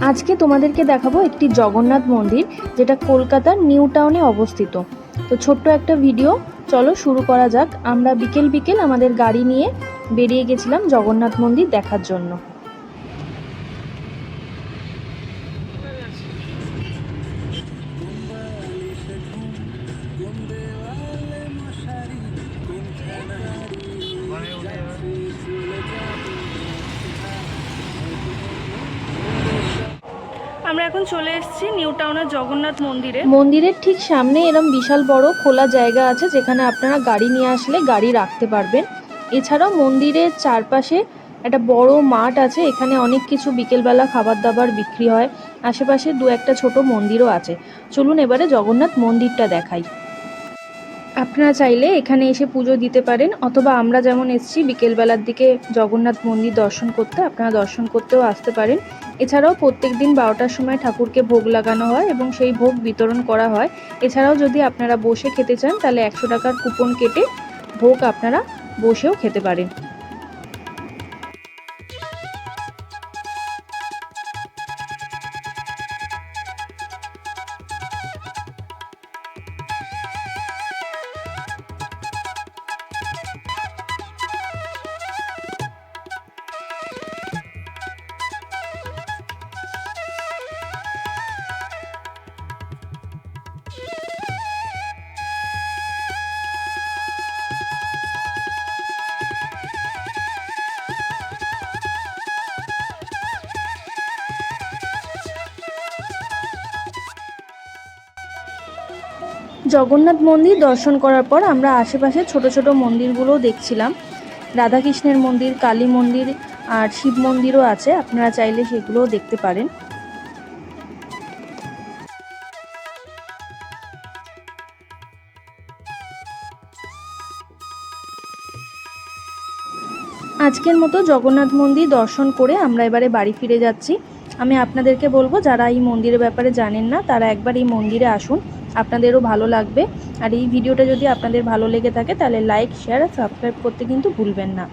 আজকে তোমাদেরকে দেখাবো একটি জগন্নাথ মন্দির, যেটা কলকাতার নিউ টাউনে অবস্থিত। তো ছোট্ট একটা ভিডিও, চলো শুরু করা যাক। আমরা বিকেল বিকেল আমাদের গাড়ি নিয়ে বেরিয়ে গেছিলাম জগন্নাথ মন্দির দেখার জন্য। আমরা এখন চলে এসেছি নিউ টাউনের জগন্নাথ মন্দিরে। মন্দিরের ঠিক সামনে এরকম বিশাল বড় খোলা জায়গা আছে, যেখানে আপনারা গাড়ি নিয়ে আসলে গাড়ি রাখতে পারবেন। এছাড়াও মন্দিরের চারপাশে একটা বড় মাঠ আছে, এখানে অনেক কিছু বিকেলবেলা খাবার দাবার বিক্রি হয়। আশেপাশে দু একটা ছোট মন্দিরও আছে। চলুন এবারে জগন্নাথ মন্দিরটা দেখাই। আপনারা চাইলে এখানে এসে পুজো দিতে পারেন, অথবা আমরা যেমন এসেছি বিকেলবেলার দিকে জগন্নাথ মন্দির দর্শন করতে, আপনারা দর্শন করতেও আসতে পারেন। এছাড়াও প্রত্যেক দিন 12টার সময় ঠাকুরকে ভোগ লাগানো হয় এবং সেই ভোগ বিতরণ করা হয়। এছাড়াও যদি আপনারা বসে খেতে চান, তাহলে 100 টাকার কুপন কেটে ভোগ আপনারা বসেও খেতে পারেন। জগন্নাথ মন্দির দর্শন করার পর আমরা আশেপাশে ছোট ছোট মন্দিরগুলোও দেখছিলাম। রাধাকৃষ্ণের মন্দির, কালী মন্দির আর শিব মন্দিরও আছে, আপনারা চাইলে সেগুলোও দেখতে পারেন। আজকের মতো জগন্নাথ মন্দির দর্শন করে আমরা এবারে বাড়ি ফিরে যাচ্ছি। আমি আপনাদেরকে বলবো, যারা এই মন্দিরের ব্যাপারে জানেন না, তারা একবার এই মন্দিরে আসুন, আপনাদেরও ভালো লাগবে। আর এই ভিডিওটা যদি আপনাদের ভালো লেগে থাকে, তাহলে লাইক, শেয়ার আর সাবস্ক্রাইব করতে কিন্তু ভুলবেন না।